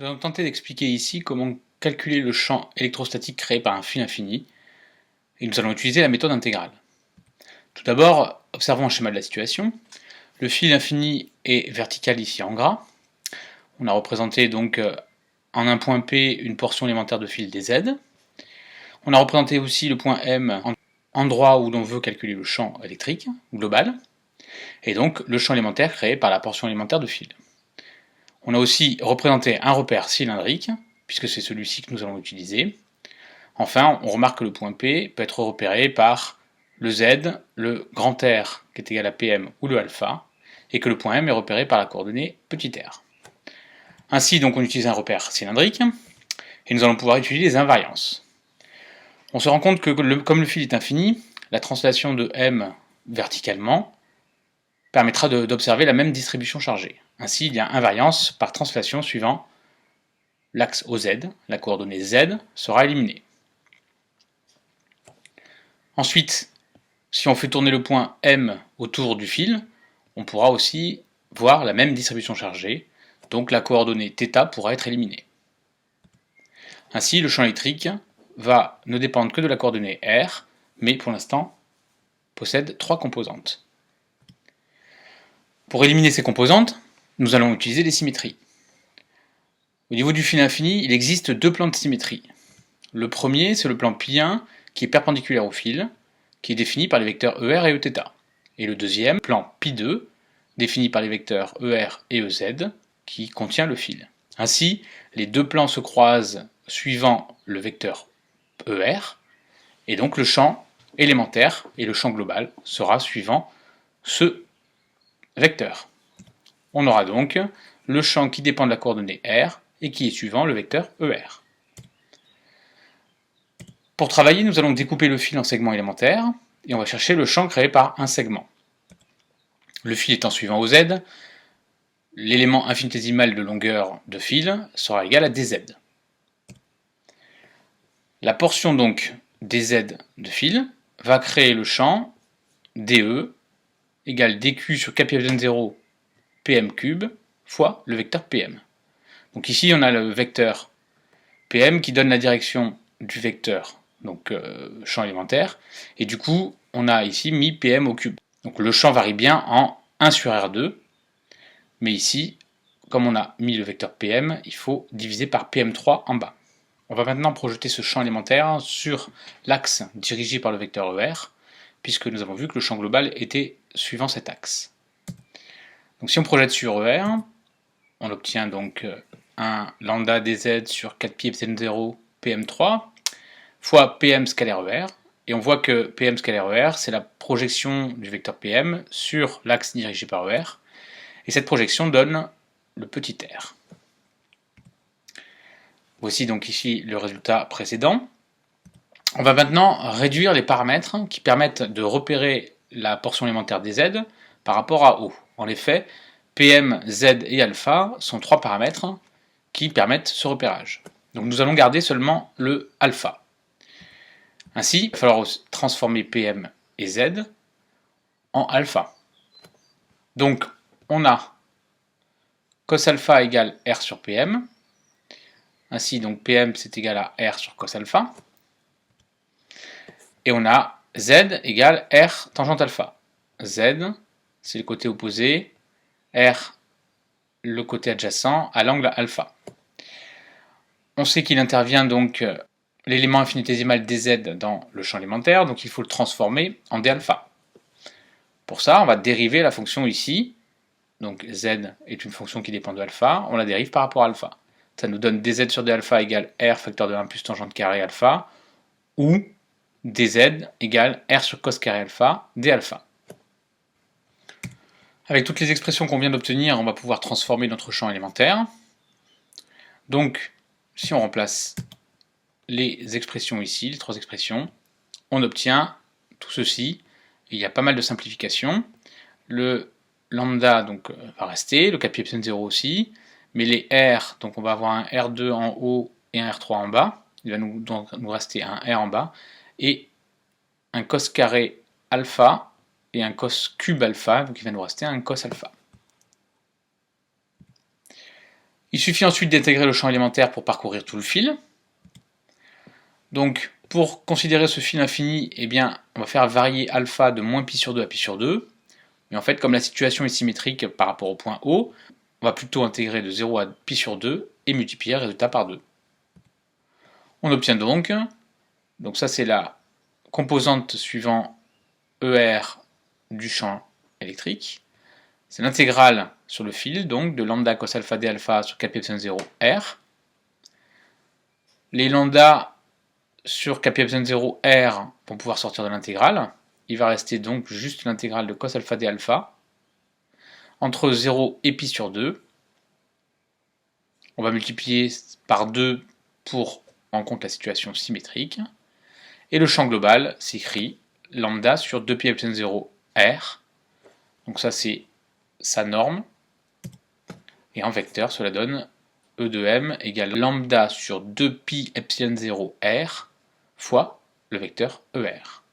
Je vais donc tenter d'expliquer ici comment calculer le champ électrostatique créé par un fil infini, et nous allons utiliser la méthode intégrale. Tout d'abord, observons un schéma de la situation. Le fil infini est vertical ici en gras. On a représenté donc en un point P une portion élémentaire de fil dz. On a représenté aussi le point M en endroit où l'on veut calculer le champ électrique global, et donc le champ élémentaire créé par la portion élémentaire de fil. On a aussi représenté un repère cylindrique, puisque c'est celui-ci que nous allons utiliser. Enfin, on remarque que le point P peut être repéré par le Z, le grand R qui est égal à PM ou le alpha, et que le point M est repéré par la coordonnée petit r. Ainsi, donc, on utilise un repère cylindrique, et nous allons pouvoir utiliser les invariances. On se rend compte que comme le fil est infini, la translation de M verticalement permettra d'observer la même distribution chargée. Ainsi, il y a invariance par translation suivant l'axe OZ, la coordonnée Z sera éliminée. Ensuite, si on fait tourner le point M autour du fil, on pourra aussi voir la même distribution chargée, donc la coordonnée θ pourra être éliminée. Ainsi, le champ électrique va ne dépendre que de la coordonnée R, mais pour l'instant possède 3 composantes. Pour éliminer ces composantes, nous allons utiliser les symétries. Au niveau du fil infini, il existe 2 plans de symétrie. Le premier, c'est le plan π1 qui est perpendiculaire au fil, qui est défini par les vecteurs ER et Eθ. Et le deuxième, plan π2, défini par les vecteurs ER et EZ, qui contient le fil. Ainsi, les deux plans se croisent suivant le vecteur ER, et donc le champ élémentaire et le champ global sera suivant ce vecteur. On aura donc le champ qui dépend de la coordonnée R et qui est suivant le vecteur ER. Pour travailler, nous allons découper le fil en segments élémentaires et on va chercher le champ créé par un segment. Le fil étant suivant au Z, l'élément infinitésimal de longueur de fil sera égal à dz. La portion donc dz de fil va créer le champ dE égale dq sur kπ0 pm cube fois le vecteur pm. Donc ici on a le vecteur pm qui donne la direction du vecteur, donc champ élémentaire, et du coup on a ici mis pm au cube. Donc le champ varie bien en 1 sur R2, mais ici, comme on a mis le vecteur pm, il faut diviser par pm3 en bas. On va maintenant projeter ce champ élémentaire sur l'axe dirigé par le vecteur ER, puisque nous avons vu que le champ global était suivant cet axe. Donc si on projette sur ER, on obtient donc un lambda dz sur 4π0 pm3 fois pm scalaire ER, et on voit que pm scalaire ER, c'est la projection du vecteur pm sur l'axe dirigé par ER, et cette projection donne le petit r. Voici donc ici le résultat précédent. On va maintenant réduire les paramètres qui permettent de repérer la portion élémentaire des z par rapport à O. En effet, PM, Z et alpha sont 3 paramètres qui permettent ce repérage. Donc nous allons garder seulement le alpha. Ainsi, il va falloir transformer PM et Z en alpha. Donc on a cos alpha égale R sur PM. Ainsi, donc PM c'est égal à R sur cos alpha. Et on a Z égale R tangente alpha. Z, c'est le côté opposé, R, le côté adjacent à l'angle alpha. On sait qu'il intervient donc l'élément infinitésimal dz dans le champ élémentaire, donc il faut le transformer en d alpha. Pour ça, on va dériver la fonction ici. Donc z est une fonction qui dépend de alpha, on la dérive par rapport à alpha. Ça nous donne dz sur d alpha égale r facteur de 1 plus tangente carré alpha, ou dz égale r sur cos carré alpha d alpha. Avec toutes les expressions qu'on vient d'obtenir, on va pouvoir transformer notre champ élémentaire. Donc, si on remplace les expressions ici, les 3 expressions, on obtient tout ceci. Il y a pas mal de simplifications. Le lambda donc, va rester, le kπ0 aussi, mais les R, donc on va avoir un R2 en haut et un R3 en bas. Il va donc nous rester un R en bas, et un cos carré alpha et un cos cube alpha, donc il va nous rester un cos alpha. Il suffit ensuite d'intégrer le champ élémentaire pour parcourir tout le fil. Donc, pour considérer ce fil infini, eh bien, on va faire varier alpha de moins pi sur 2 à pi sur 2. Mais en fait, comme la situation est symétrique par rapport au point O, on va plutôt intégrer de 0 à pi sur 2 et multiplier le résultat par 2. On obtient donc ça c'est la composante suivant ER du champ électrique. C'est l'intégrale sur le fil, donc de lambda cos alpha d alpha sur 4 pi epsilon 0 R. Les lambda sur 4 pi epsilon 0 R vont pouvoir sortir de l'intégrale. Il va rester donc juste l'intégrale de cos alpha d alpha entre 0 et pi sur 2. On va multiplier par 2 pour rendre compte la situation symétrique. Et le champ global s'écrit lambda sur 2 pi epsilon 0 R. Donc ça c'est sa norme. Et en vecteur, cela donne E de M égale lambda sur 2 pi epsilon 0 R fois le vecteur ER.